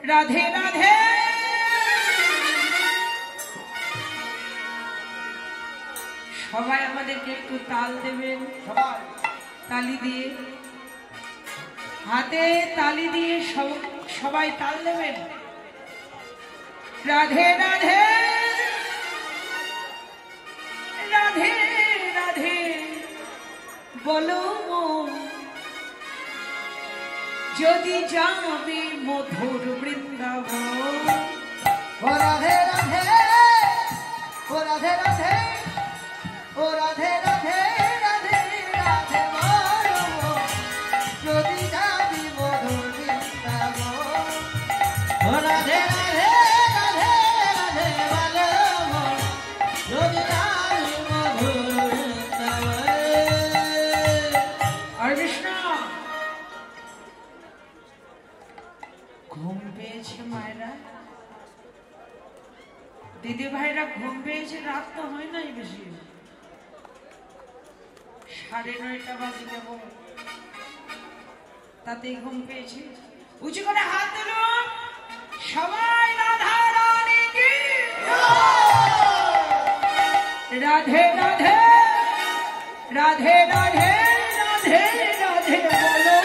রাধে রাধে। সবাই আমাদেরকে একটু তাল দেবেন, সবাই তালি দিয়ে, হাতে তালি দিয়ে সবাই তাল দেবেন। রাধে রাধে রাধে রাধে বলো মন, যদি যাবে মধুর বৃন্দাবন। ও রাধে রাধে, ও রাধে রাধে, ও রাধে রাধে রাধে রাধে বলো মন, যদি যাবি মধুর বৃন্দাবন। ও রাধে রাধে রাধে রাধে বলো মন, যদি যাবি মধুর বৃন্দাবন। আর কৃষ্ণ ঘুম পেয়েছে মায়েরা, দিদি ভাইরা ঘুম পেয়েছে, রাত তো হয় নাই বেশি, 9:30 বাজে যাব, তাতেই ঘুম পেয়েছে। উঁচু করে হাত তুলুন সবাই, রাধা রানী কি রাধে রাধে রাধে রাধে রাধে রাধে বলো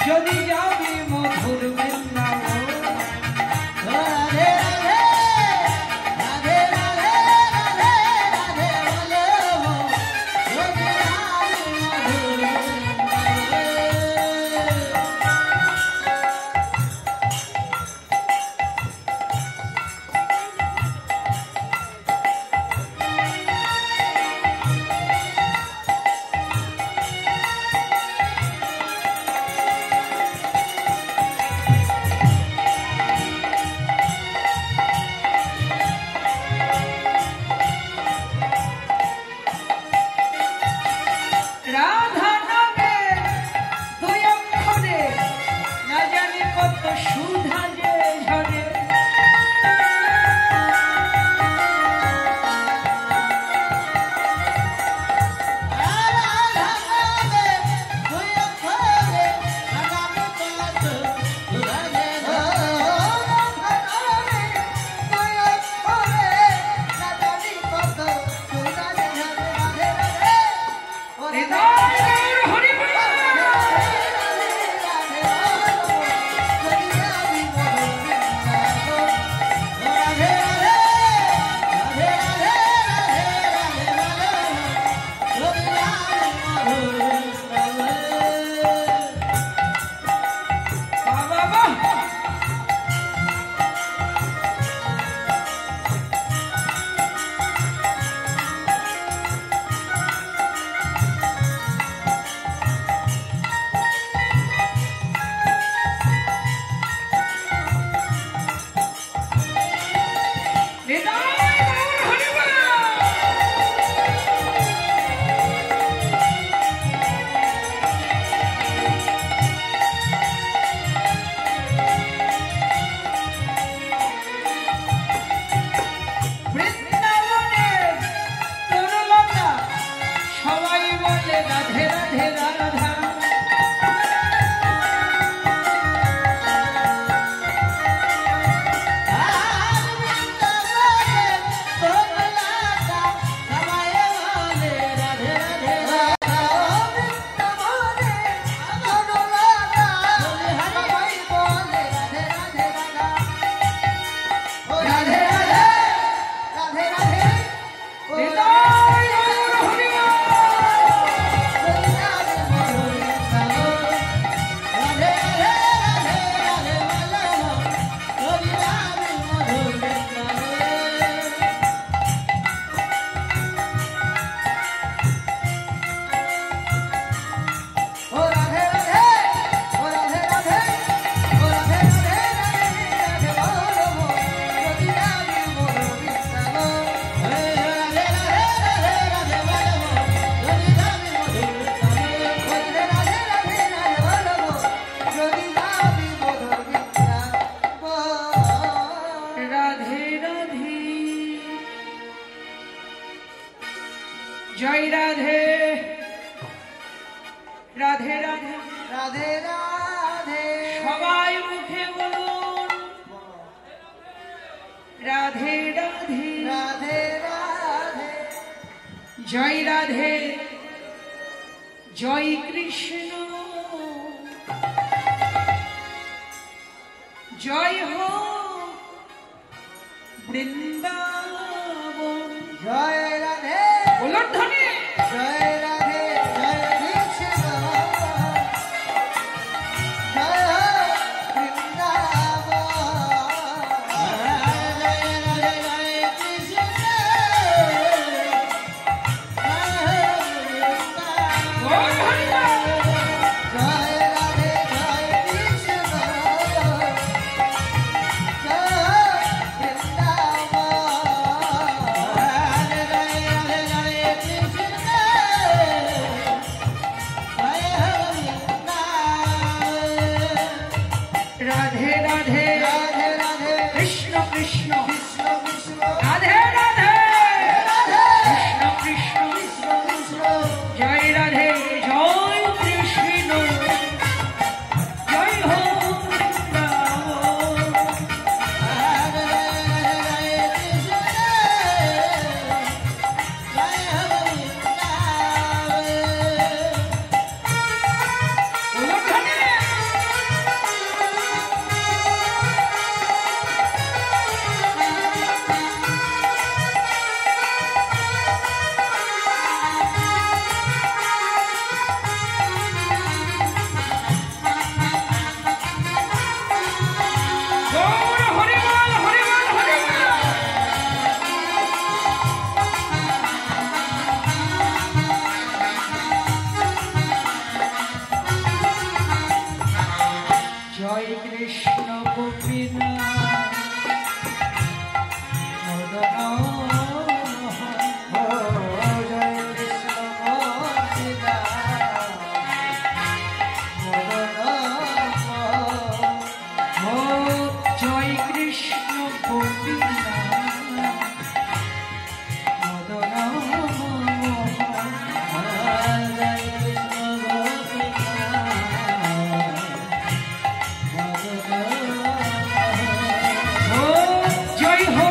যদি যাবি মধুর বৃন্দাবন। রাধে রাধে রাধে রাধে রাধে রাধে বলো মন, যদি যাবি মধুর রাধা নামে দুই অক্ষরে না জানি কত সুধা যে ঝরে। জয় রাধে জয় কৃষ্ণ জয় হো বৃন্দাবন জয় রাধে বলুন ধ্বনি জয় রাধে জয় কৃষ্ণ জয় হো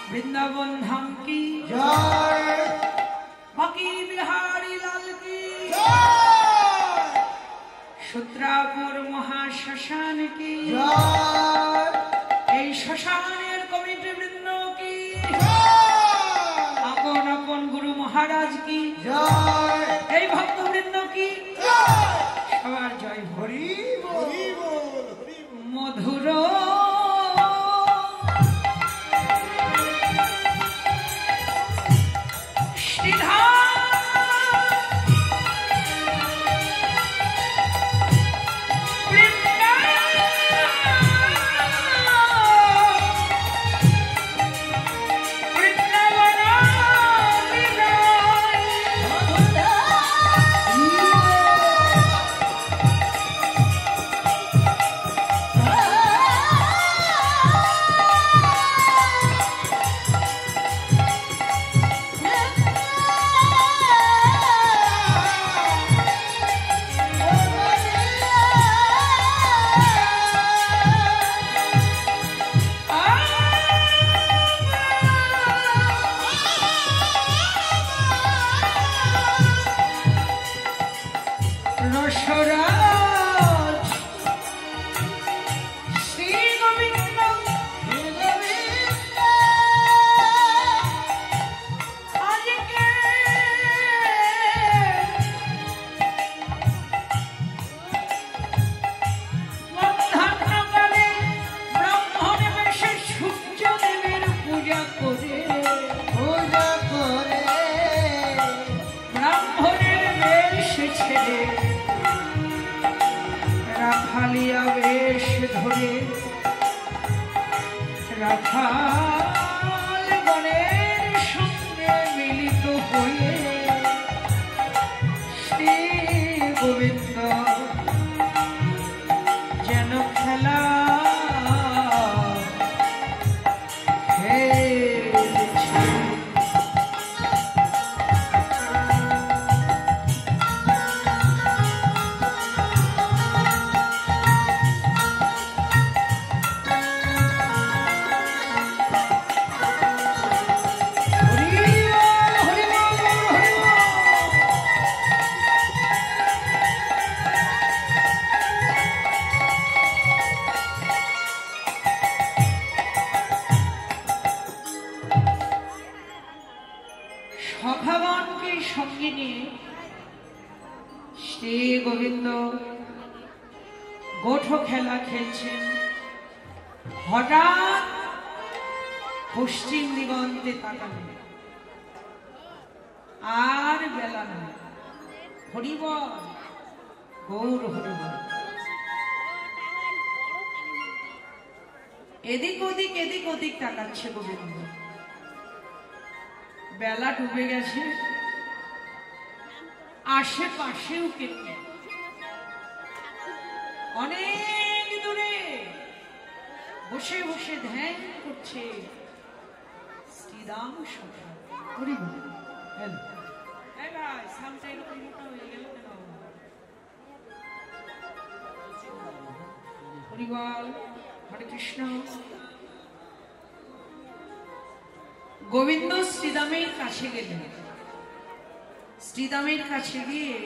वृंदावन धाम की जय बाकी बिहारी लाल की जय सूत्रापुर महाश्मशान की जय श्मशानेर कमिटी वृंद की जय अपन अपन गुरु महाराज की जय भक्त वृंद की जय सवार जय हरि बोल मधुर जय ধরে রাখাল গণের সঙ্গে মিলিত হয়ে শ্রী গোবিন্দ যেন খেলা সখাগণকে সঙ্গে নিয়ে শ্রী গোবিন্দ গোঠো খেলা খেলছেন। হঠাৎ পশ্চিম দিগন্তে তাকালেন, আর বেলা নয়। হরিবল, গৌর হরিবল। এদিক ওদিক তাকাচ্ছে গোবিন্দ। বেলা ডুবে গেছে, আশেপাশেও কেউ অনেক দূরে বসে বসে ধ্যান করছে শ্রীরাম সখা। হরিবল, হরে কৃষ্ণ। গোবিন্দ শ্রীদামের কাছে গেলেন। শ্রীদামের কাছে গিয়ে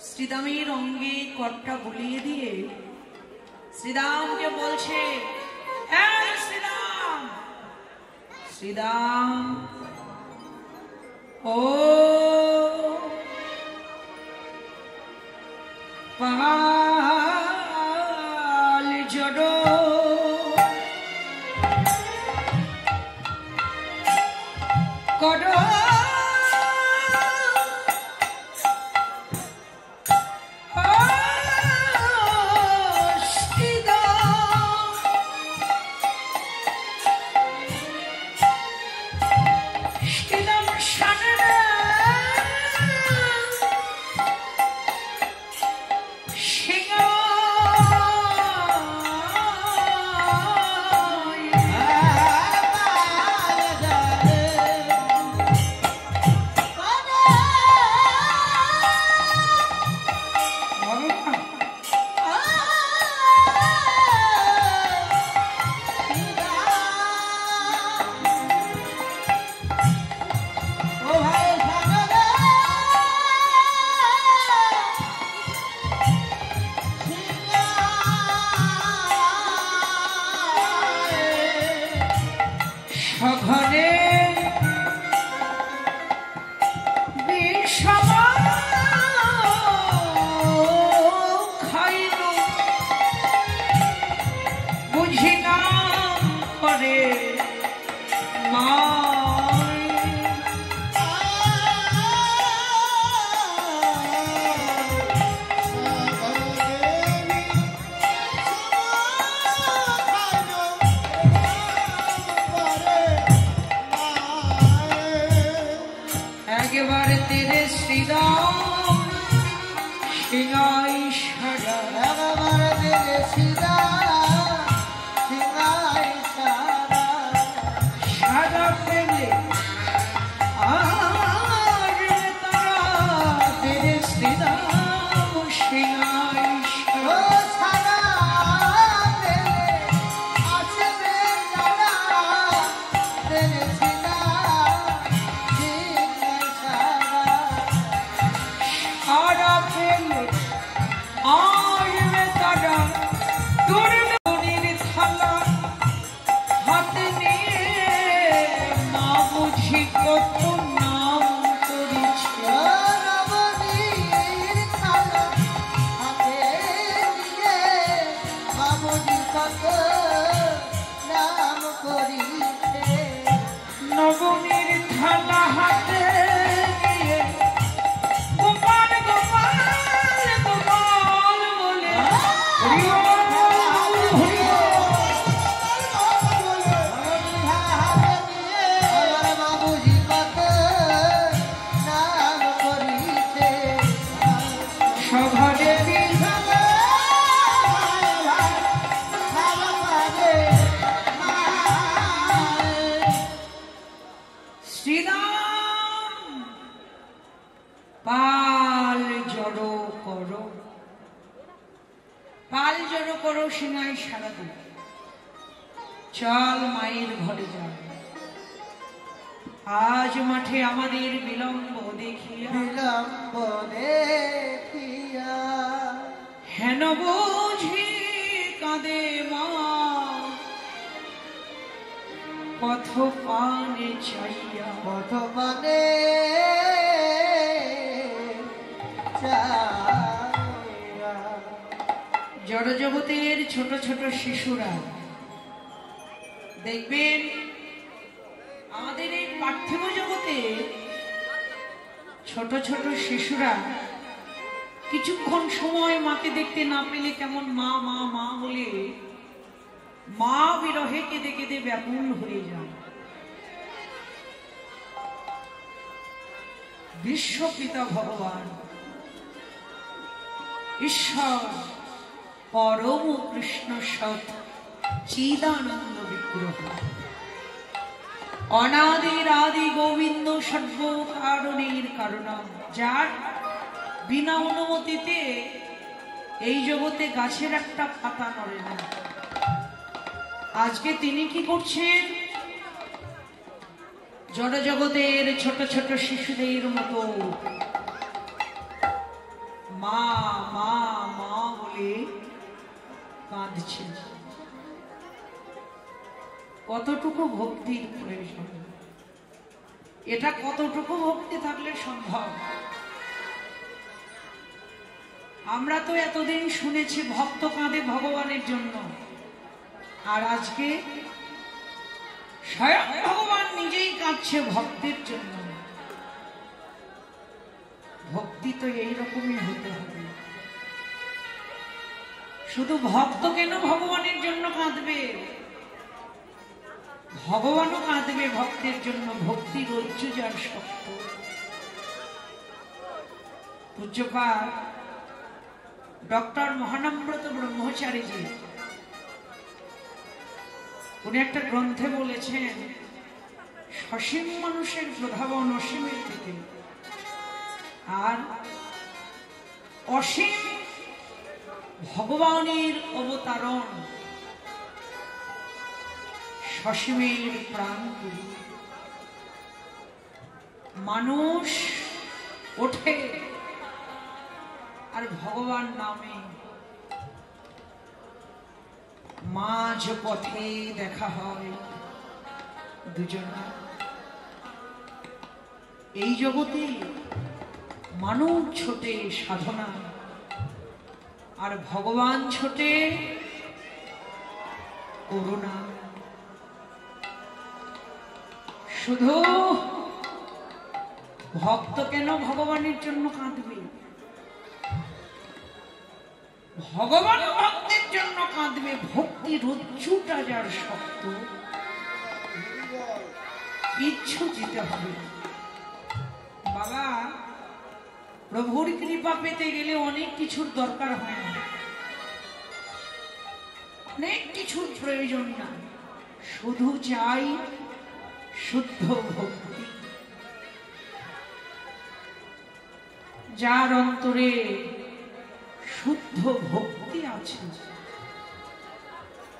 শ্রীদামের অঙ্গে কর্তা বুলিয়ে দিয়ে শ্রীদামকে বলছে, শ্রীদাম, শ্রীদাম, ও পাল জড় করো সঘনে খাইল বুঝি না করে মা একেবারে তেরে শ্রীরাম সিংহাই সারা, একেবারে তেরে শ্রীরাম সিংহাই সারা, সারা পেলে আর তারা তেরে শ্রীরাম সিংহাই সারা, পেলে আসবে যারা তেরে নবমীর থালা হাতে নিয়ে গোপাল গোপাল গোপাল বলে সারা দিন, চল মায়ের ঘরে যাও। আজ মাঠে আমাদের বিলম্ব দেখিয়া হেন বুঝি কাঁদে মা, পথ পানে চাইয়া পথ পানে জড় জগতের ছোট ছোট শিশুরা দেখবেন আমাদের এই পার্থিব জগতে ছোট ছোট শিশুরা কিছুক্ষণ সময় মাকে দেখতে না পেলে কেমন মা মা মা বলে মা বিরহে কেঁদে কেঁদে ব্যাকুল হয়ে যায়। বিশ্বপিতা ভগবান ঈশ্বর পরম কৃষ্ণ সৎ চিদানন্দ বিগ্রহ, অনাদির আদি গোবিন্দ সর্ব কারণের কারণ, যার বিনা অনুমতিতে এই জগতে গাছের একটা পাতা নড়ে না। আজকে তিনি কি করছেন? জড় জগতের ছোট ছোট শিশুদের মতো মা মা মা বলে কাঁদছেন। কতটুকু ভক্তির প্রয়োজন, এটা কতটুকু ভক্তি থাকলে সম্ভব? আমরা তো এতদিন শুনেছি ভক্ত কাঁদে ভগবানের জন্য, আর আজকে স্বয়ং ভগবান নিজেই কাঁদছে ভক্তের জন্য। ভক্তি তো এইরকমই হতে হবে। শুধু ভক্ত কেন ভগবানের জন্য কাঁদবে? ভগবানও কাঁদবে ভক্তের জন্য। ভক্তি রজ্জু যার শক্ত। পূজ্যপাদ ডক্টর মহানম্রত ব্রহ্মচারীজি উনি একটা গ্রন্থে বলেছেন, সসীম মানুষের প্রধাবন অসীমের থেকে, আর অসীম ভগবানের অবতারণ সসীমের প্রাণ পুরী। মানুষ ওঠে আর ভগবান নামে মাঝ পথে দেখা হয় দুজনা। এই জগতে মানব ছোটে সাধনা, আর ভগবান ছোটে করুণা। শুধু ভক্ত কেন ভগবানের জন্য কাঁদবে? ভগবান ভক্তের জন্য কাঁদবে। ভক্তি রজ্জুটা যার শক্ত, কিচ্ছু দিতে হবে। বাবা, প্রভুর কৃপা পেতে গেলে অনেক কিছুর দরকার হয় না, অনেক কিছুর প্রয়োজন না, শুধু চাই শুদ্ধ ভক্তি। যার অন্তরে শুদ্ধ ভক্তি আছে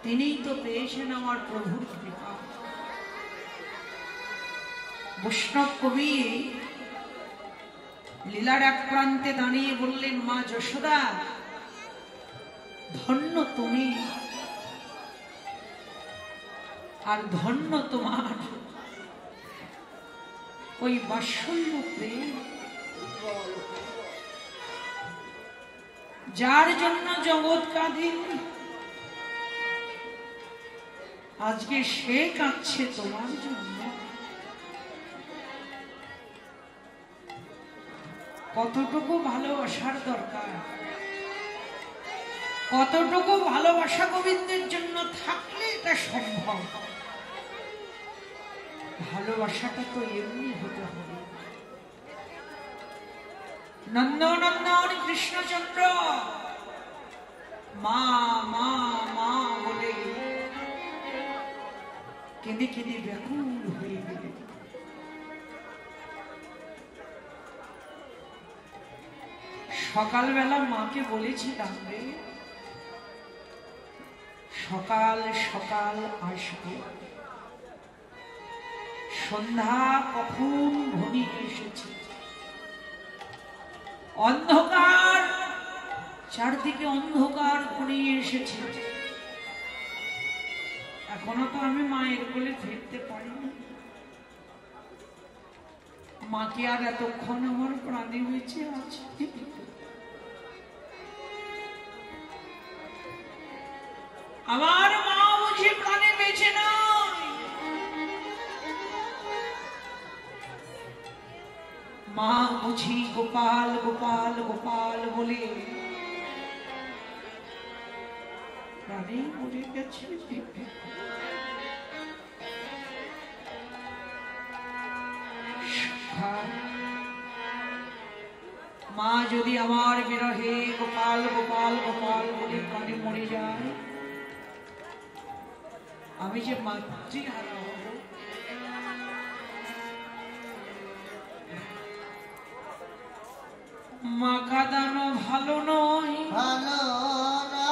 তিনিই তো পেয়েছেন আমার প্রভুর কৃপা। বৈষ্ণব কবি লীলার এক প্রান্তে দাঁড়িয়ে বললেন, মা যশোদা, ধন্য তুমি আর ধন্য তোমার ওই বাৎসল্য প্রেম, যার জন্য জগৎ কাঁদে। আজকে সে কাঁদছে তোমার জন্য। কতটুকু ভালোবাসার দরকার, কতটুকু ভালোবাসা গোবিন্দের জন্য থাকলে এটা সম্ভব। ভালোবাসাটা তো এমনি হতে হবে। নন্দনন্দন কৃষ্ণচন্দ্র মা মা মা বলে কেঁদে কেঁদে ব্যাকুল হয়ে গেলেন। সকালবেলা মাকে বলেছিলাম, রে সকাল সকাল আসবে, সন্ধ্যা কখন ঘনিয়ে এসেছে, অন্ধকার চারদিকে অন্ধকার ঘনিয়ে এসেছে। এখনো তো আমি মায়ের কোলে ফিরতে পারিনি। মাকে আর এতক্ষণ আমার প্রাণে বেঁচে আছে। আমার মা বুঝি প্রাণে বেঁচে নাই। মা বুঝি গোপাল গোপাল গোপাল বলে প্রাণে মরে গেছে। মা যদি আমার বিরহে গোপাল গোপাল গোপাল বলে প্রাণে মরে যায়, আমি যে মাতৃহারা হব। মা কাঁদানো ভালো নয়, ভালো না।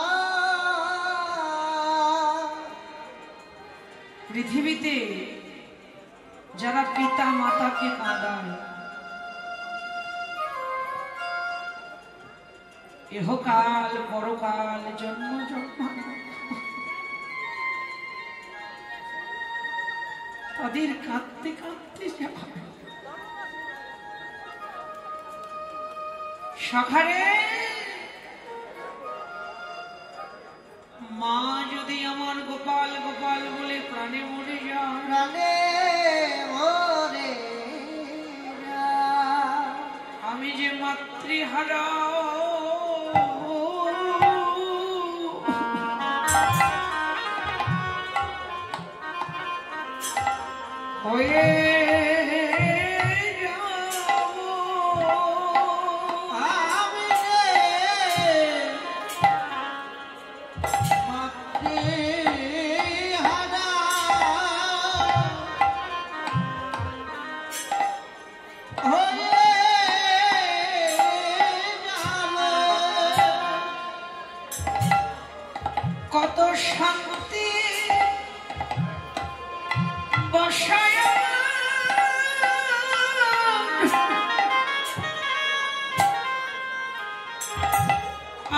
পৃথিবীতে যারা পিতা মাতাকে কাঁদায়, ইহকাল পরকাল জন্ম জন্ম তাদের কাঁদতে কাঁদতে যাবে। সখারে মা যদি আমার গোপাল গোপাল বলে প্রাণে মরে যায়, প্রাণে মরে যায়, আমি যে মাতৃহারা হয়ে আমি মাতৃহারা হয়ে যাব। কত শান্তি বসায়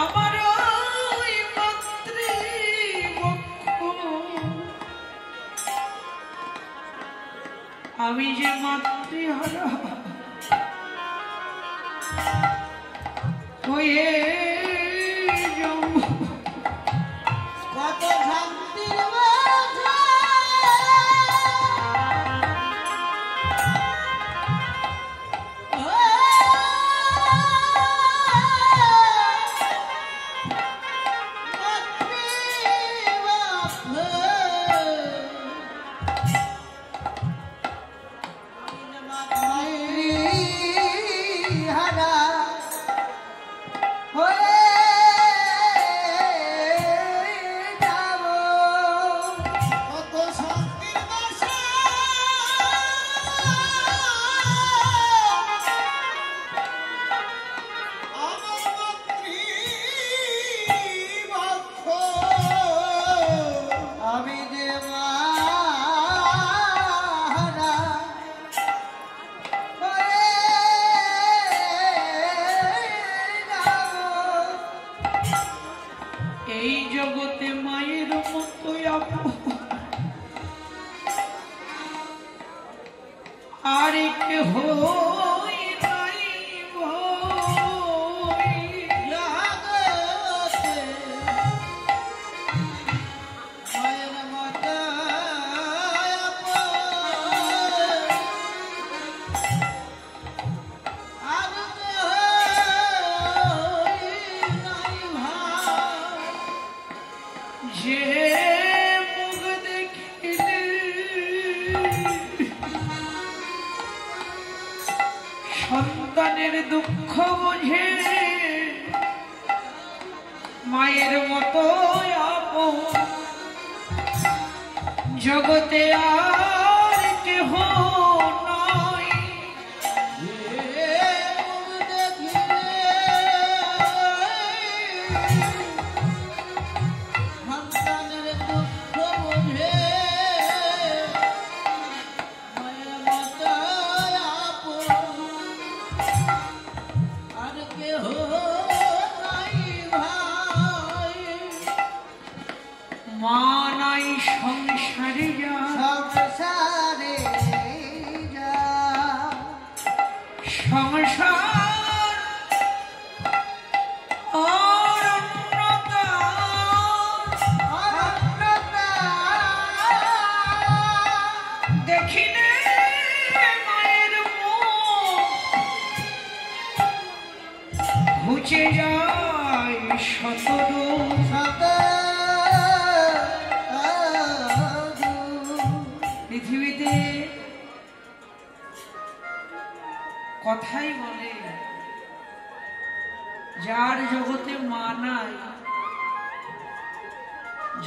আমার ওই মাতৃবক্ষ, আমি যে মাতৃহারা হয়ে যাব। কত শান্তির মাঝে মাতৃহারা হয়ে যাব। কত শান্তির বাসা আমার মাতৃবক্ষ, আমি যে মাহারা হয়ে যাব। এই জগতে মায়ের মতো আপন আর কেহ নাই ভয়। জগতে মায়ের মতো আপন আর কেহ নাই ভাই। যে মুখ দেখিলে সন্তানের দুঃখ বোঝে, মায়ের মতো আপন জগতে আর কেহ নাই। সন্তানের নাই সংসারে যা সংসারে যা সংসার অরণ্যতা অরণ্যতা দেখিলে মায়ের মুখ ঘুচে যায় শতরূপ পৃথিবীতে কথাই বলে যার জগতে মা নাই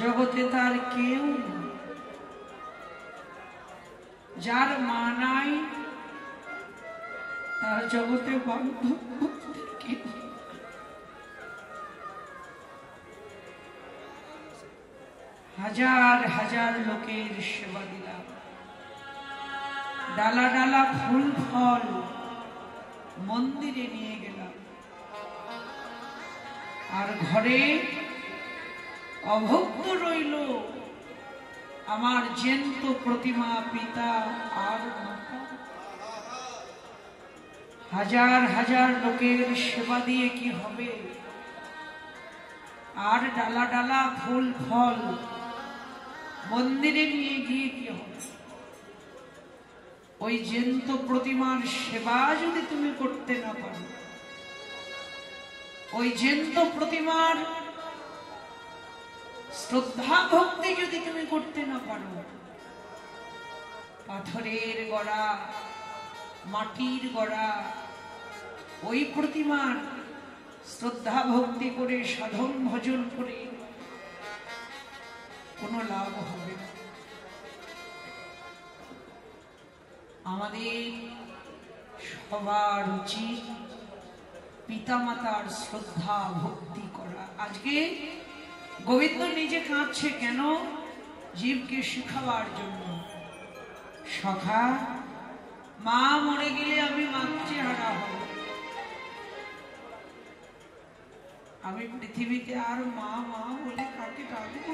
জগতে তার কেউ নেই। যার মা নাই তার জগতে বান্ধব কেউ নেই। হাজার হাজার লোকের সেবা দিলাম, ডালা ডালা ফুল ফল মন্দিরে নিয়ে গেলাম, আর ঘরে অভুক্ত রইল আমার জ্যান্ত প্রতিমা পিতা আর মাতা। হাজার হাজার লোকের সেবা দিয়ে কি হবে, আর ডালা ডালা ফুল ফল মন্দিরে নিয়ে গিয়ে কি হবে? ওই জ্যান্ত প্রতিমার সেবা যদি তুমি করতে না পারো, ওই জ্যান্ত প্রতিমার শ্রদ্ধা ভক্তি যদি তুমি করতে না পারো, পাথরের গড়া মাটির গড়া ওই প্রতিমার শ্রদ্ধা ভক্তি করে সাধন ভজন করে কোনো লাভ হবে না। আমাদের সবার উচিত পিতামাতার শ্রদ্ধা ভক্তি করা। আজকে গোবিন্দ নিজে কাঁদছে কেন? জীবকে শিখাবার জন্য। সখা, মা মরে গেলে আমি মাতৃহারা হব, আমি পৃথিবীতে আর মা মা বলে কাকে ডাকবো?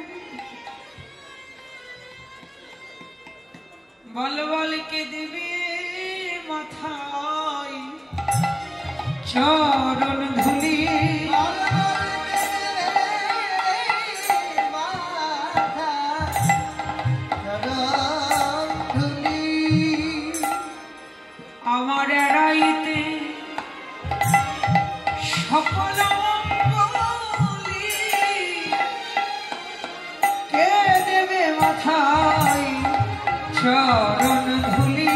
বল বল কে দেবে মাথায় চরণ ধুলি, আমার এড়াইতে সকল অঙ্গলি, কে দেবে মাথায় চরণ ধুলি।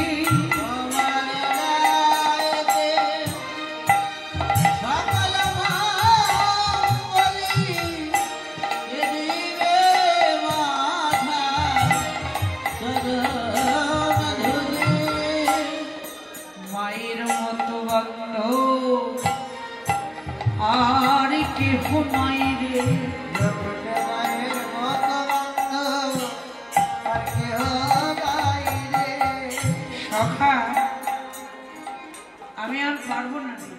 মায়ের মতো বান্ধব আর কেহ নাই রে, সখা আমি আর পারবো না রে,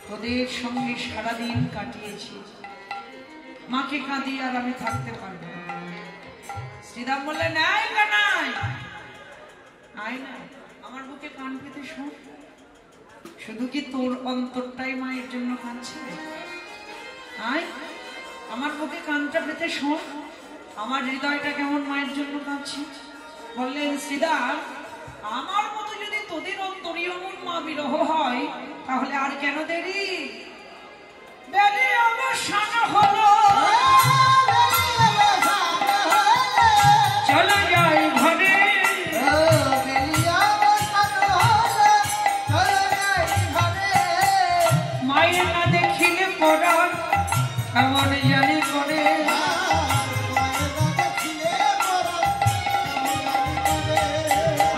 তোদের সঙ্গে সারাদিন কাটিয়েছি, মাকে কাঁদিয়ে আর আমি থাকতে পারবো না। শ্রীরাম বললেন, আয় কানাই আয় না, আমার বুকে কান পেতে শোন। শুধু কি তোর অন্তরটাই মায়ের জন্য কাঁদছে? আয় আমার বুকে কানটা পেতে শোন, আমার হৃদয়টা কেমন মায়ের জন্য কাঁদছে। বললেন, শ্রীরাম, আমার মতো যদি তোদের অন্তরীয় মা বিরহ হয়, তাহলে আর কেন দেরি? বেলি অবসান হলো, চলো যাই ঘরে। মায়ের না দেখিলে পড়ার এমন জানি করে,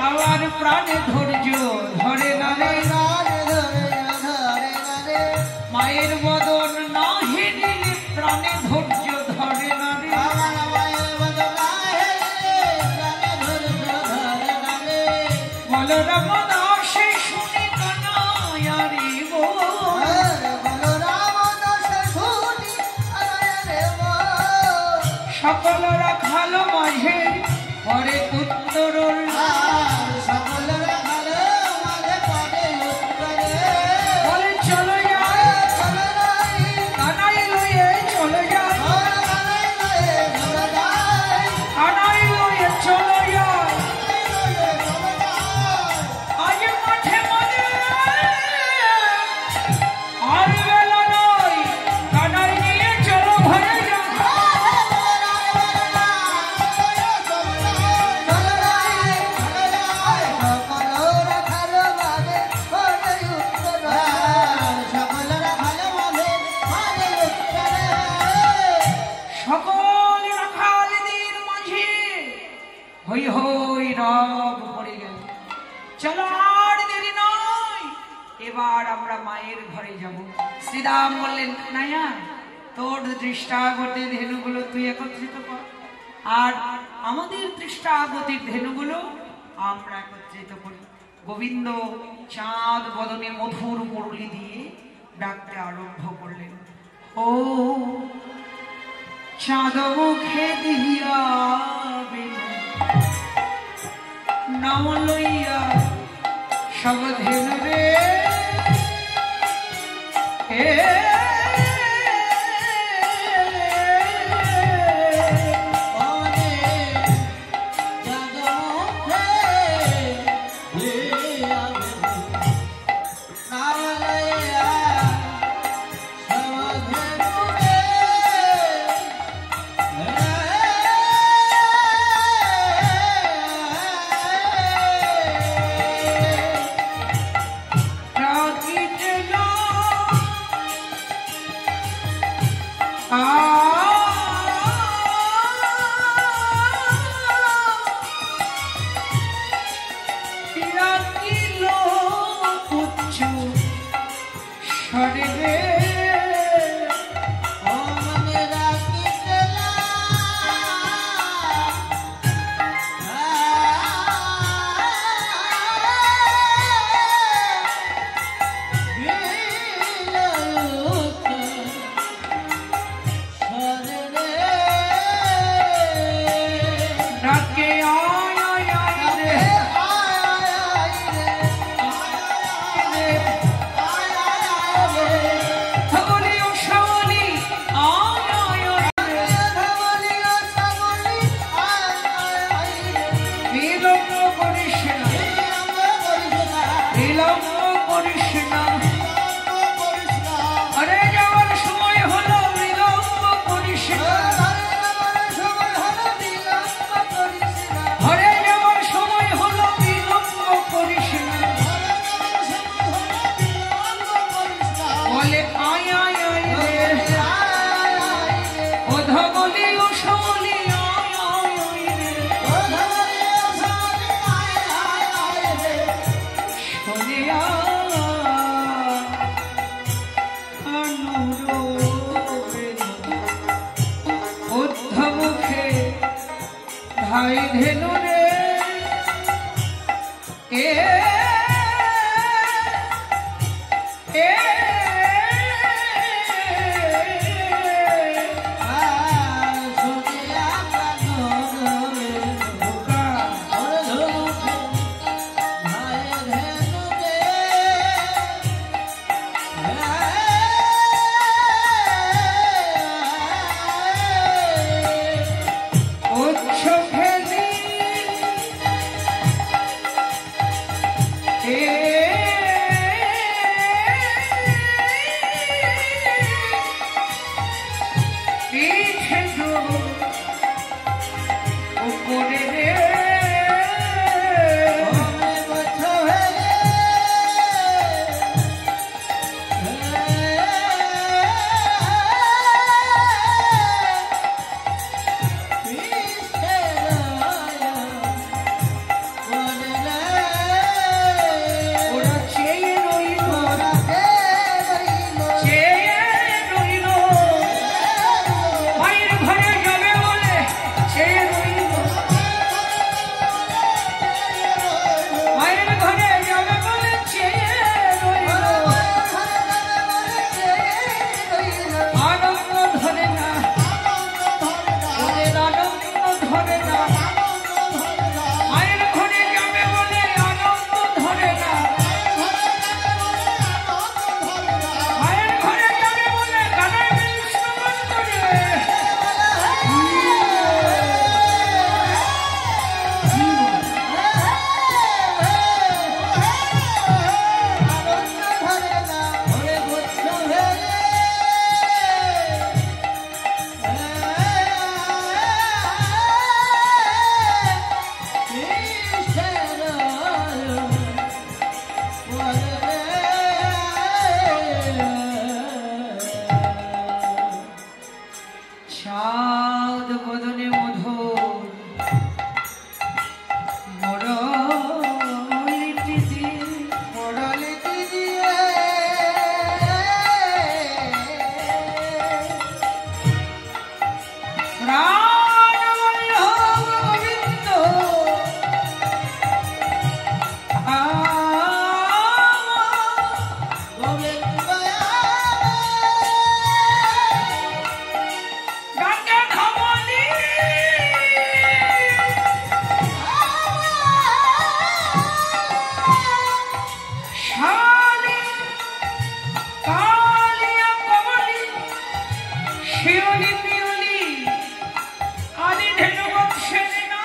আবার প্রাণে ধৈর্য ধরে না রে, মায়ের বদন না হেরিলে প্রাণে রাখালো মাঝে পরে উত্তর বলে চলো যাই কানাই লয়ে চলো যাই কানাই লয়ে চলো যাই আজ মাঠে মানে আর বেলা নয় কানাই নিয়ে চলো ঘরে যাই সকল রাখালদের মাঝে হই হই রব পড়ে গেল। চলো আর দেরি নয়, এবার আমরা মায়ের ঘরে যাব। শ্রীরাম বললেন নাইয়া তোর দৃষ্টাগতের ধেনুগুলো তুই একত্রিত কর, আর আমাদের দৃষ্টাগতির ধেনুগুলো আমরা একত্রিত করি। গোবিন্দ চাঁদ বদনে মধুর মুরলি দিয়ে ডাকতে আরম্ভ করলেন। ও চাঁদ মুখে দিয়া নাম লইয়া সব ধেনু রে ধেনু রে ধরে না মায়ের ঘরে যাবে বলে আনন্দ ধরে না মায়ের ঘরে যাবে বলে গানায় শ্রবণ করে চাঁদ বদনে মধুর মোড়লিটি দিয়ে গোবিন্দ গঙ্গা ধমনী শালী কালিয়া কমলী শিউলি পিউলি আদি ধেনু বৎসের না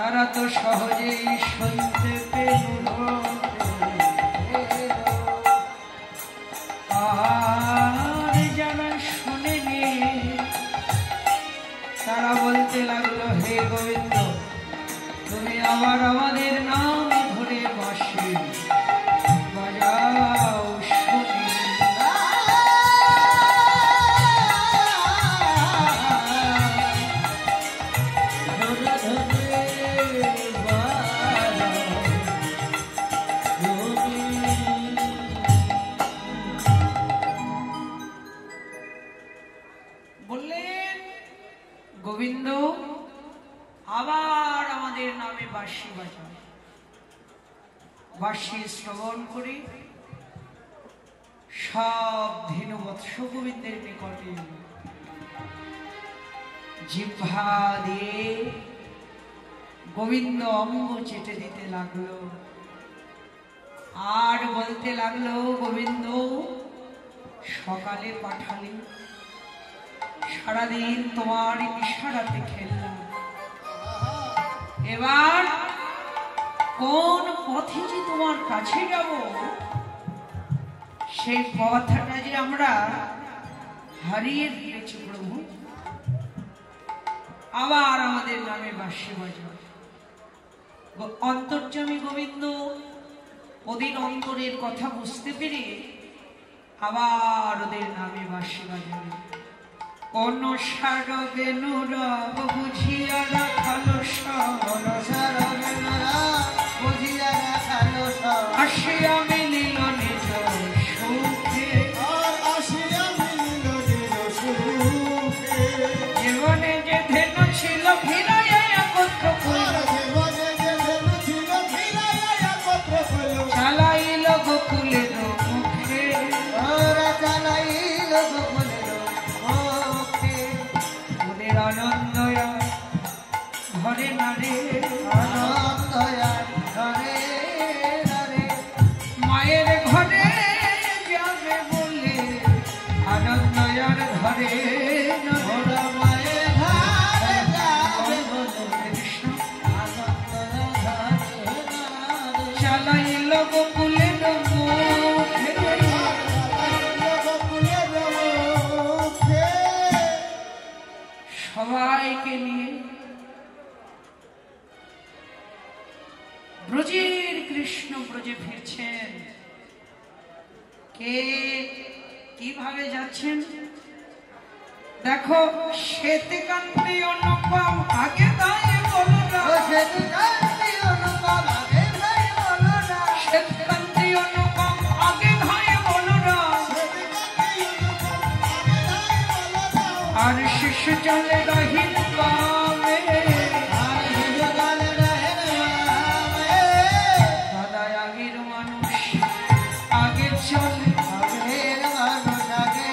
তারা তো সহজেই শুনতে পেল আর যারা শুনেনি তারা বলতে লাগলো হে গোবিন্দ তুমি আবার আমাদের নাম ধরে বাঁশি বাজাও শুনি বললেন গোবিন্দ আবার আমাদের নামে বাঁশি বাজাও বাঁশি শ্রবণ করি সব ধেনু বৎস গোবিন্দের নিকটে জিহ্বা দিয়ে গোবিন্দ অঙ্গ চেটে দিতে লাগলো আর বলতে লাগলো গোবিন্দ সকালে পাঠালে সারাদিন তোমার ইশারাতে খেললাম এবার কোন পথে যে তোমার কাছে যাব সেই পথটা যে আমরা হারিয়ে দিয়েছি প্রভু আবার আমাদের নামে বাঁশি বাজাও অন্তর্যামী গোবিন্দ ওদের অন্তরের কথা বুঝতে পেরে আবার ওদের নামে বাঁশি বাজাবে অনুসার বেনুরব বুঝিয়া রাখালো আসিয়া মিলিল নিজ সুখে জীবনে যে ধেনু ছিল ভিড়াইয়া একত্র চালাইল গোকুলের মুখে ওদের আনন্দ ঘরে নারে মায়ের ঘরে যাবে বলে আনন্দয়ার ঘরে চালাইল গোকুলের মুখে কিভাবে যাচ্ছেন দেখো। শ্বেতে কান্তি অনুপম আগে দাঁড়িয়ে বলো না, শ্বেত কান্তি অনুপম আগে দাঁড়িয়ে বলো না, শ্বেতে কান্তি অনুপম আগে দাঁড়িয়ে বলো না, আর শিশু চলে রহিন বামে, আর শিশু চলে রহিন বামে। দাদা আগের মানুষ আগে চলে, আগের মানুষ আগে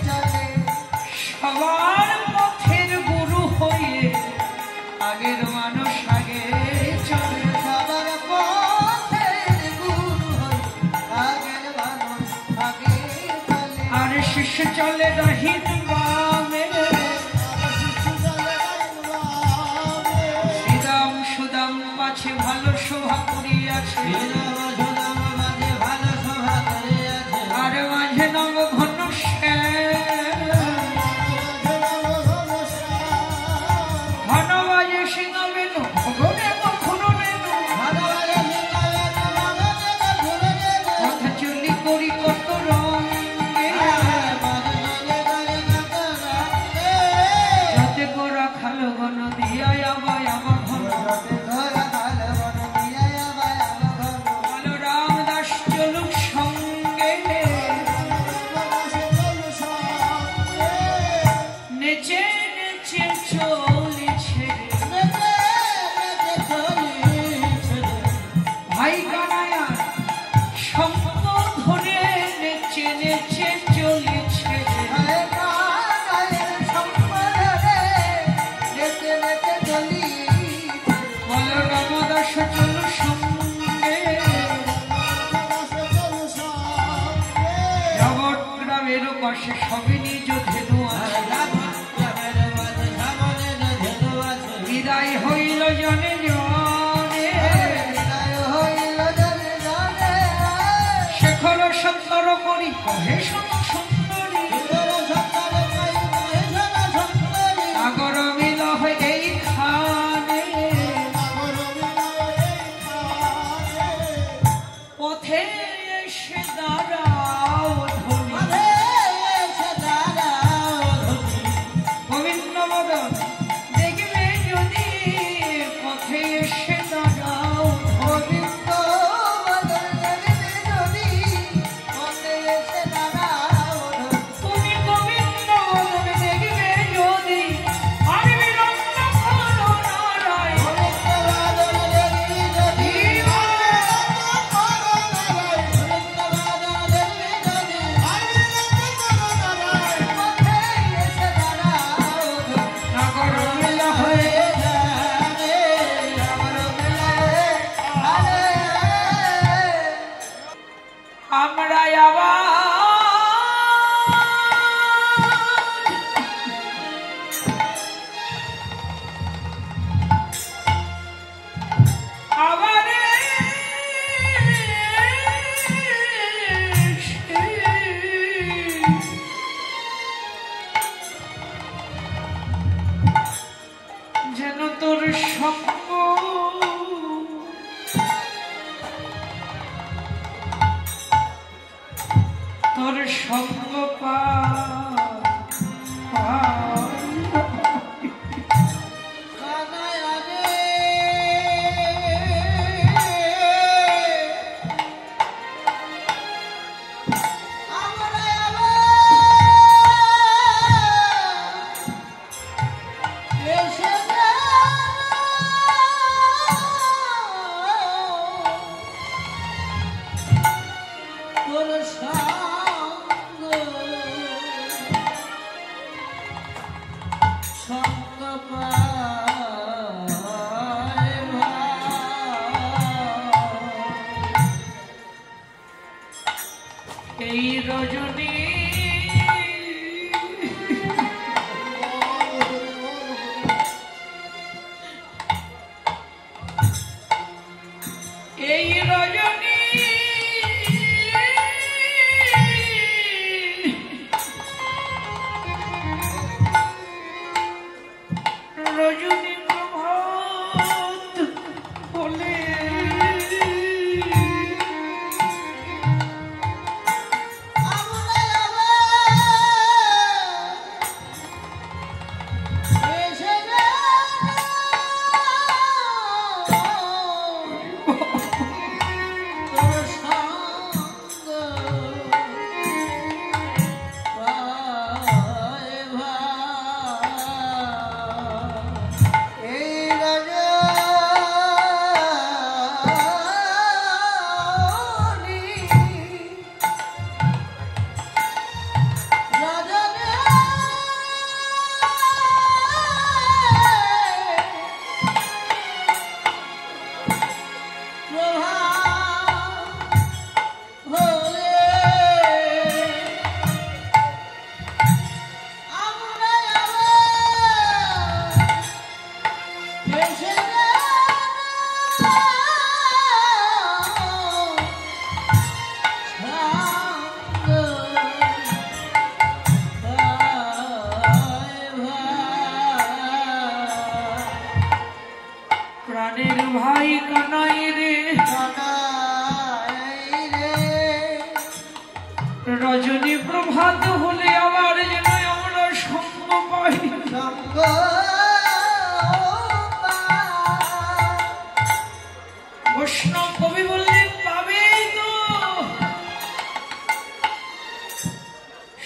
চলে, সবার পথের গুরু হয়ে আগের মানুষ আগে চলে, সবার পথের গুরু হয়ে আগের মানুষ আগে চলে, আর শিশু চলে রহিন বামে। শ্রীরাম সুদাম পাছে ভালো শোভা করিয়াছে, আর মাঝে নব ঘন ঘন বাজে সিংহ বেনু ভগনে কখনো বেনু, কথা চুলি করি কত রঙে, যাতে গোরা খালো ঘন দিয়া আবাই আমার ঘন, ভালো রামদাস চলুক সঙ্গে, নেচে নেচে চলেছে ভাই কানায়া সঙ্গ ধরে, নেচে নেচে চলেছে বলো রামদাস চলু সঙ্গে, জগৎ গ্রামের পাশে সবে নিজ ধেনু আছে, বিদায় হইল জনে জনে, শেখর সত্তর করি কহে সুন্দরী, আগর মিল হয় এইখানে, পথে এসে দাঁড়াও ধনী, গোবিন্দ মদন দেখবে যদি, পথে এসে দাঁড়াও তুমি, গোবিন্দ মদন দেখবে যদি, আর বিলম্ব করো নারায়ণ, নগর মিল হয়ে আমরা আবার আবার যেন তোর সঙ্গ তোর সঙ্গ এই রজনী এই রজনী রজনী প্রভাত বলে আমরা রজনী প্রভাত হলে আবার যেন আমরা সঙ্গ পাই। সঙ্গ বৈষ্ণব কবি বললেন পাবেই তো,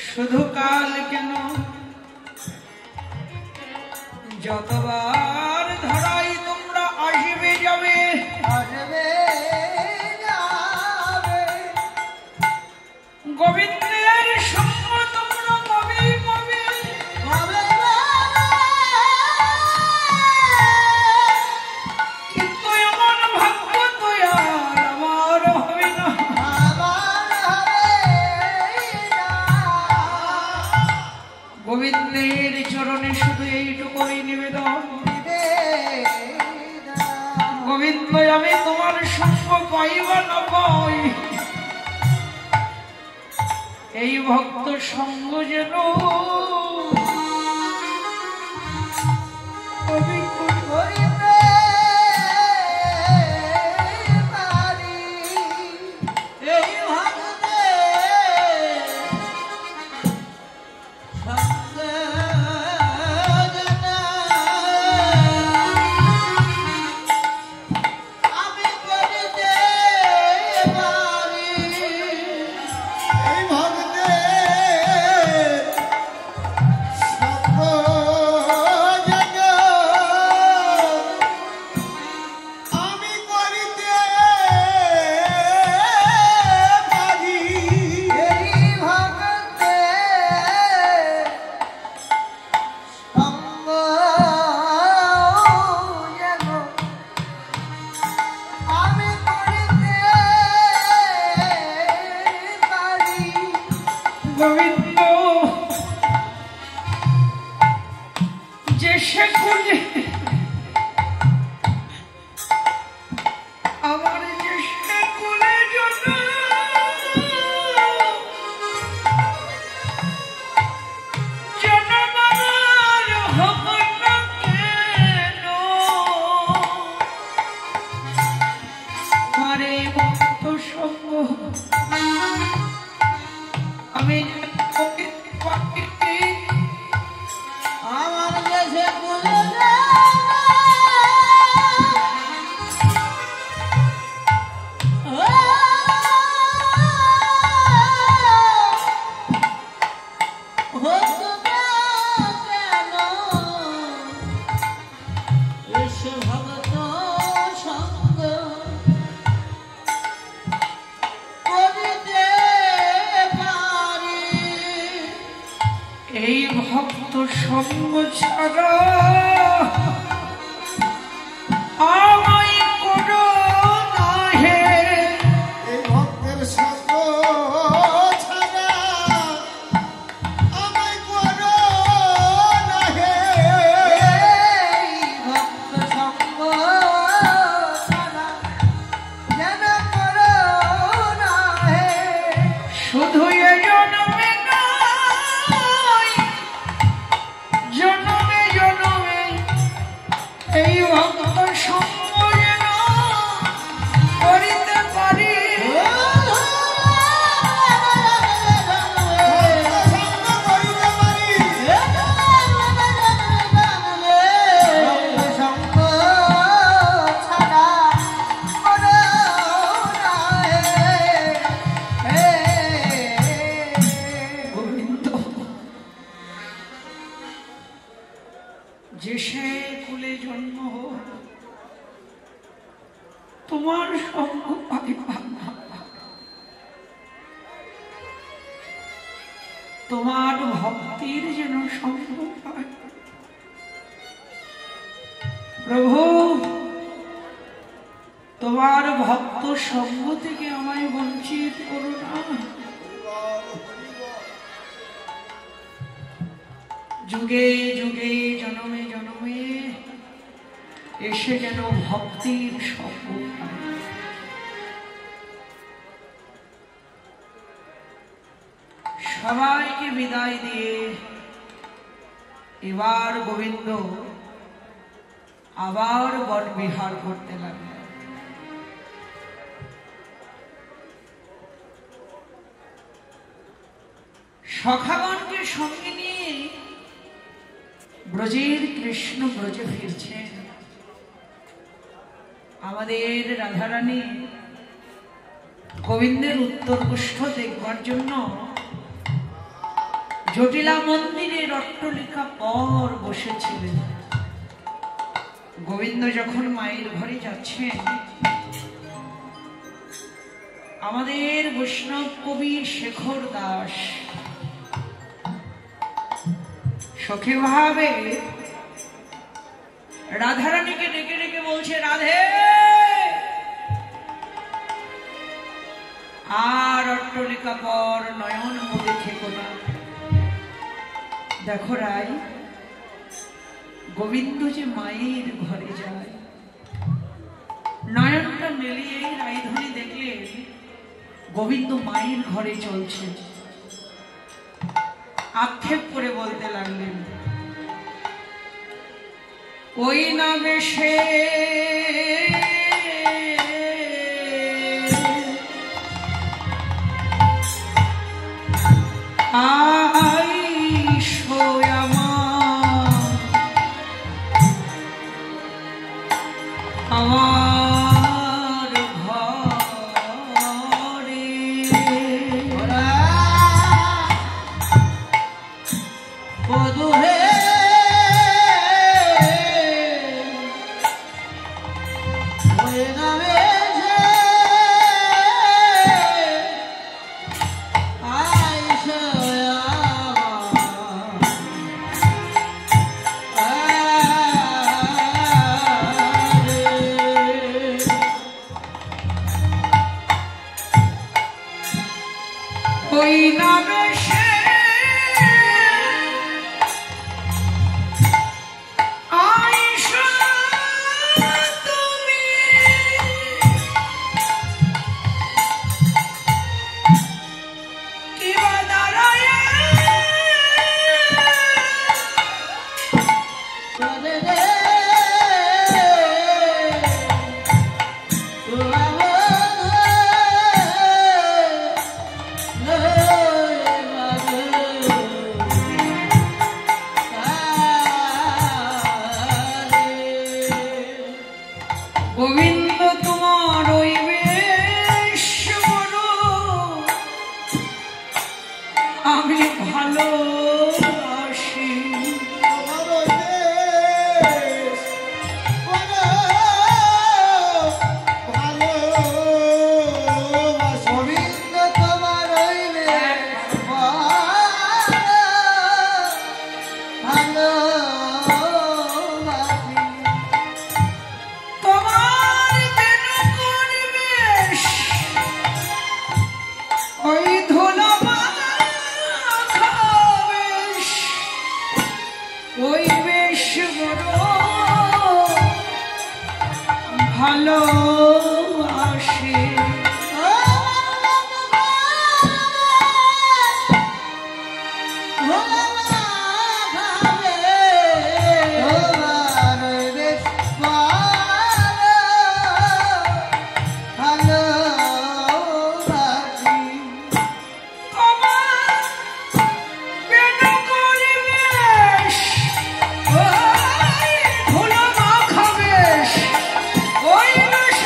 শুধু কাল কেন যতবার ধরাই তোমরা আসবে যাবে, আসবে যাবে গোবিন্দের সঙ্গ তোমরা পাবেই পাবে। পাবে কিন্তু এমন ভাগ্য তো আর আমার হবে না। আমার হবে না। গোবিন্দের চরণে শুধু এইটুকুই নিবেদন, গোবিন্দ আমি তোমার সঙ্গ পাইবা না পাই, এই ভক্ত সঙ্গ যেন আমি করিতে পারি এই ভক্তে সঙ্গে আমি করিতে পারি এই ভক্তে আমি করিতে পারি এই ভক্তে সঙ্গ যেন আমি করিতে পারি। গোবিন্দ যে সে খুঁজে আমার যে সে কুলে জন্য জনমার হোক না কেন, মারে ভক্ত সঙ্গ আমি আমার দেশে কুলে ভগত সঙ্গ করিতে পারি এই ভক্ত সঙ্গ ছাড়া আমায় করো না হে, এই ভক্তের সঙ্গ ছাড়া আমায় করো না হে এই ভক্ত সঙ্গ ছাড়া যেন করো না হে শুধু এ জন্মে নয় জন্মে জন্মে এই ভক্ত সঙ্গ যেন করিতে পারি। গোবিন্দ যে সে কুলে জন্ম হোক তোমার সঙ্গ পাইবা না, তোমার ভক্তির যেন সঙ্গ পায়। প্রভু তোমার ভক্ত সঙ্গ থেকে আমায় বঞ্চিত করো না। যুগে যুগে জনমে জনমে এসে যেন ভক্তির সঙ্গ পায়। সবাইকে বিদায় দিয়ে এবার গোবিন্দ আবার বন বিহার করতে লাগলেন। সখাগণকে সঙ্গে নিয়ে ব্রজের কৃষ্ণ ব্রজে ফিরছেন। আমাদের রাধারানী গোবিন্দের উত্তর কুষ্ঠ দেখবার জন্য জটিলা মন্দিরের অট্টালিকা পর বসেছিলেন। গোবিন্দ যখন মায়ের ঘরে যাচ্ছেন, আমাদের বৈষ্ণব কবি শেখর দাস সখী ভাবে রাধারানীকে ডেকে ডেকে বলছে, রাধে আর অট্টালিকা পর নয়ন মুদে থেকো না। দেখো রাই, গোবিন্দ যে মায়ের ঘরে যায়, নয়নটা মেলিয়ে রায়ধনী দেখলেন গোবিন্দ মায়ের ঘরে চলছে। আক্ষেপ করে বলতে লাগলেন, ওই না বেশে আমার ঘরে বধূ হে ওই নামে সে আইসা তুমি কিবা দাঁড়ায় গোবিন্দ তোমার ওই বেশ বড় আমি ভালোবাসি। গোবিন্দ তোমার ওই ভালো ওই ধুলো মাখা বেশ, ওই বেশ বড় ভালোবাসে। ধুলো মাখা বেশ, ওই বেশ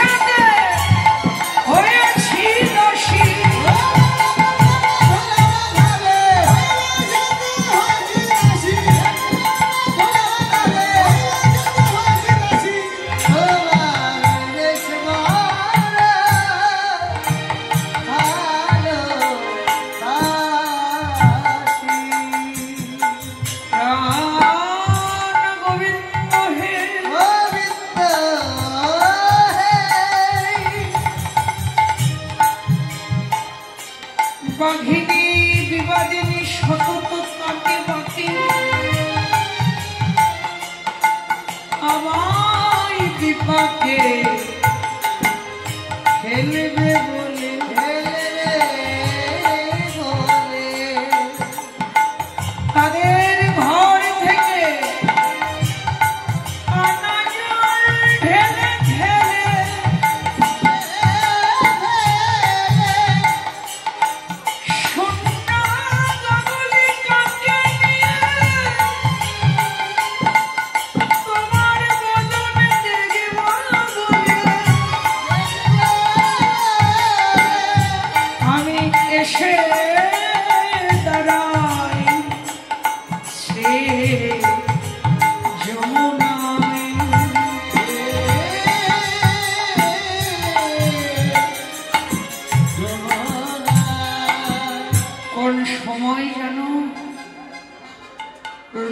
জানো,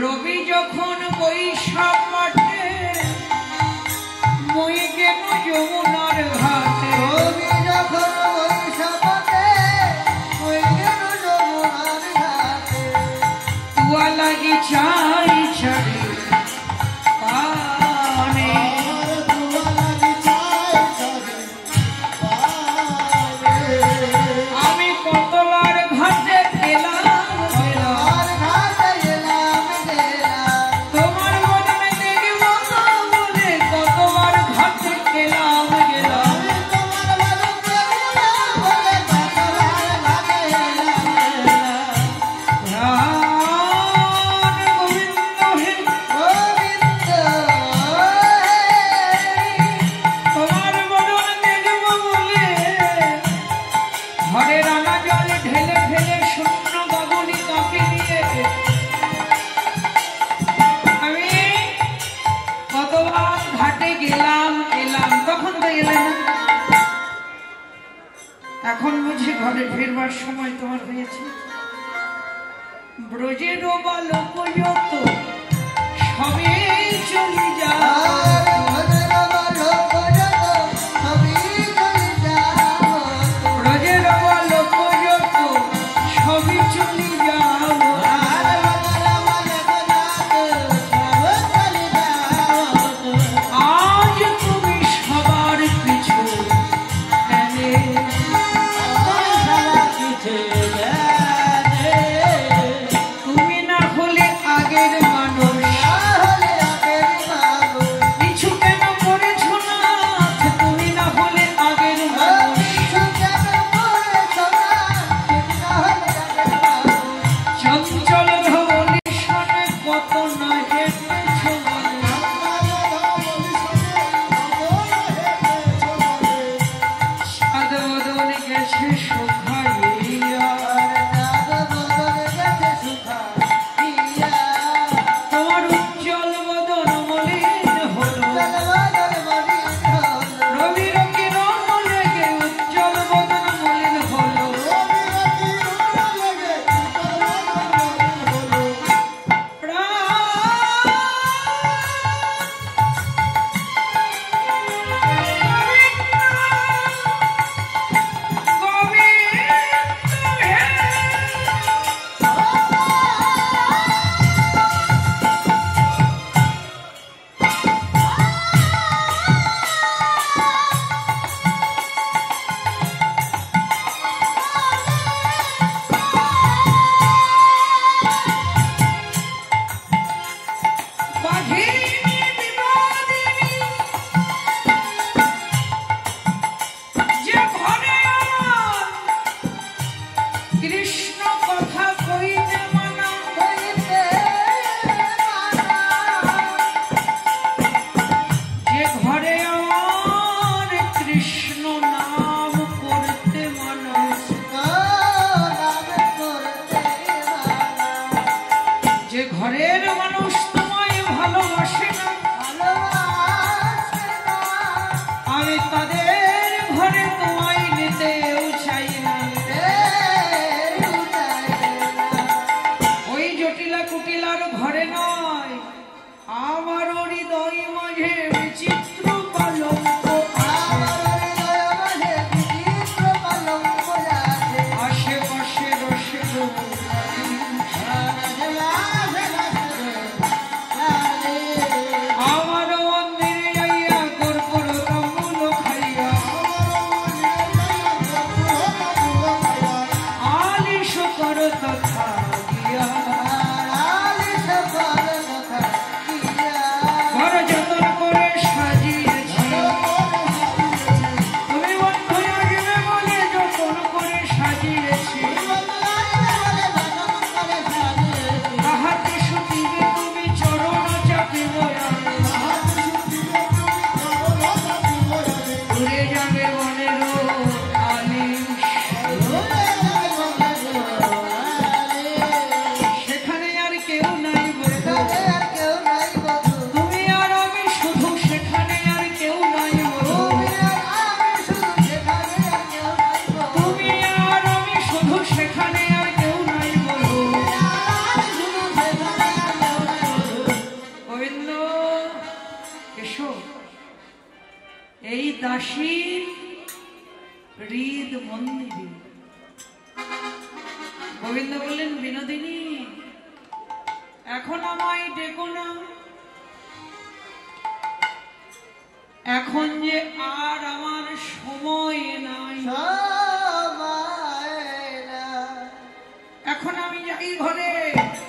রবি যখন বৈশাখ মাঠে, মই কেন যমুনার ঘাটে। রবি যখন বৈশাখ মাঠে, মই কেন যমুনার ঘাটে। তুয়া লাগি চাই ছাড়ি পানে, আমি কতবার ঘাটে গেলাম তোমার মনে দেখব বলে, কতবার ঘাটে গেলাম ঘরে রাঙা জল ঢেলে ফেলে শূন্য গগনি কাকে নিয়ে আমি কতবার ঘাটে গেলাম এলাম, তখন তো এলে না। এখন বুঝি ঘরে ফেরবার সময় তোমার হয়েছে। ব্রজের বালক যত সবে চলে যায়, ব্রজের বালক যত সবে চলে যাও। আজ তুমি সবার পিছু গেলে, তুমি না হলে আগের মানুষ, কিছু কেন করেছো না, তুমি না হলে আগের মানুষ। চঞ্চল ধবলি শোনে কত না হেঁটেছো বলে, সাদ বদন গেছে শুকাইয়া, তোমার উজ্জ্বল বদন মলিন হলো, রবির কিরণ লেগে উজ্জ্বল বদন মলিন হলো। কৃষ্ণ কথা কইতে মানা, যে ঘরে আমার কৃষ্ণ নাম করতে মানা, যে ঘরের মানুষ তোমায় ভালোবাসে না, আমি তাদের ঘরে তোমায় নিতেও চাই না। ওই জটিলা কুটিলার ঘরে নয়, আমার হৃদয় মাঝে বিচিত্র কলঙ্ক আশেপাশে রসে দাসীর হৃদ মন্দিরে। গোবিন্দ বললেন, বিনোদিনী, এখন আমায় ডেকো না, এখন যে আর আমার সময় নাই। এখন আমি যাই ঘরে,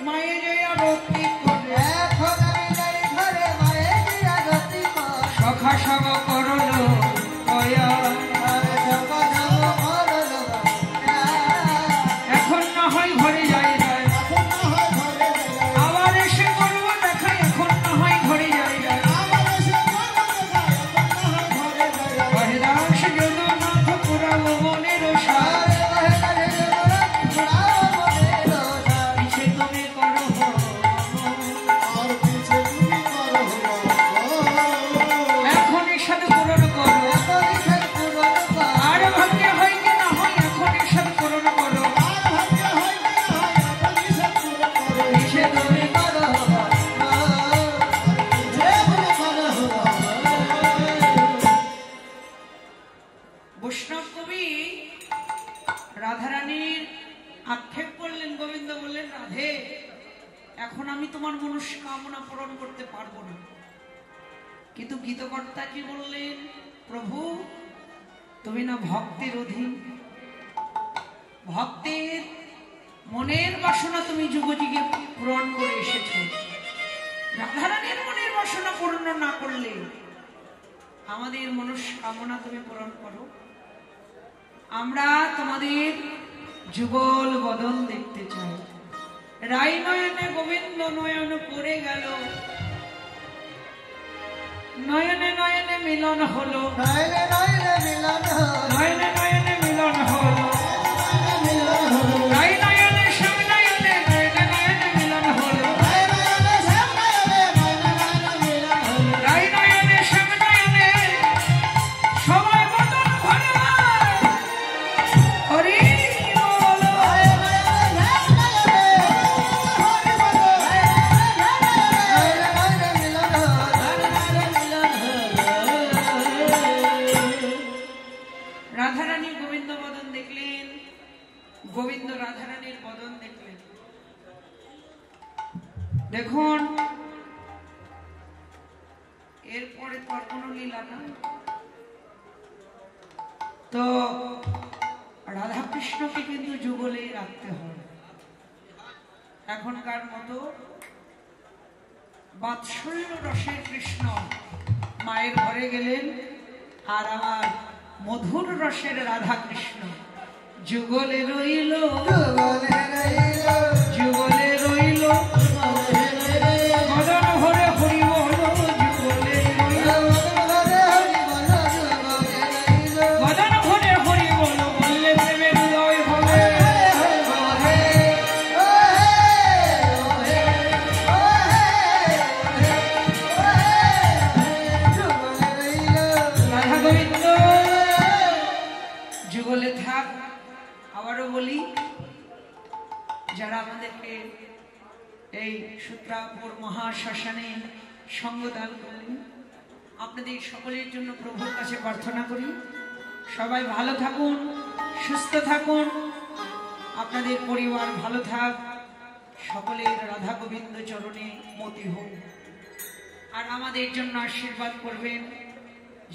মায়ে যাই আরতি করে। এখন আমি যাই ঘরে, মায়ে যাই আরতি করে। সখা সব করলো দয়া, এখন না হয় ঘরে যাই যায়, আবার এসে করবো দেখা। এখন না হয় ঘরে যাই যায়, হরিদাস জগন্নাথ পুরাবো মনের সার। পিছে তুমি করো এখনই সাথে পূরণ করো। আর ভাগ্যে হয় কি না হয়, এখনই সাথে পূরণ করো। পিছে তুমি বৈষ্ণব কবি রাধারানীর আক্ষেপ করলেন। গোবিন্দ বললেন, রাধে, এখন আমি তোমার মনস্কামনা পূরণ করতে পারবো না। কিন্তু গীতকর্তা কি বললেন, প্রভু তুমি না ভক্তের অধীন, ভক্তের মনের বাসনা তুমি যুগযুগে পূরণ করে এসেছ। রাধারানীর মনের বাসনা পূর্ণ না করলে আমাদের মনস্কামনা তুমি পূরণ করো। আমরা তোমাদের যুগল বদন দেখতে চাই। রাই নয়নে গোবিন্দ নয়ন পড়ে গেল, নয়নে নয়নে মিলন হলো, নয়নে নয়নে মিলন হলো, নয়নে নয়নে মিলন হলো। রাই নয়নে শ্যাম নয়নে, নয়নে নয়নে মিলন হলো। রাই নয়নে শ্যাম নয়নে সবাই বদন ভরে হরি বল। রাধারানী গোবিন্দ বদন দেখলেন, গোবিন্দ রাধারানীর বদন দেখলেন। দেখুন, এরপরে তো আর কোনো লীলা না। তো রাধাকৃষ্ণকে কিন্তু যুগলেই রাখতে হয়। এখনকার মতো বাৎসল্য রসের কৃষ্ণ মায়ের ঘরে গেলেন, আর আমার মধুর রসের রাধা কৃষ্ণ যুগলে রইল, যুগলে রইল। মদন ভরে হরি বল, যুগলে রইল। মদন ভরে হরি বল, বললে প্রেমের লয় হবে। রাধা গোবিন্দ যুগলে থাক। আবারও বলি, যারা আমাদেরকে এই সূত্রাপুর মহাশ্মশানে সঙ্গদান করলেন, আপনাদের সকলের জন্য প্রভুর কাছে প্রার্থনা করি, সবাই ভালো থাকুন, সুস্থ থাকুন, আপনাদের পরিবার ভালো থাক, সকলের রাধা গোবিন্দ চরণে মতি হোক। আর আমাদের জন্য আশীর্বাদ করবেন,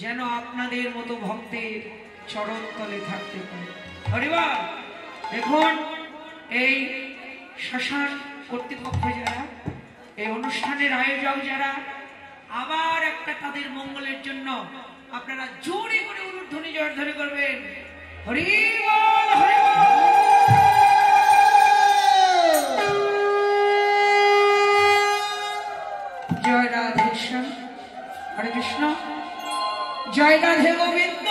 যেন আপনাদের মতো ভক্তের চরণ তলে থাকতে পারে। হরিবল। দেখুন, এই শ্মশান কর্তৃপক্ষ যারা, এই অনুষ্ঠানের আয়োজক যারা, আবার একটা তাদের মঙ্গলের জন্য আপনারা জোরে করে উলুধ্বনি জয়ধ্বনি করবেন। হরিবল, হরিবল। জয় রাধেশ্যাম, হরে কৃষ্ণ, জয় রাধে গোবিন্দ।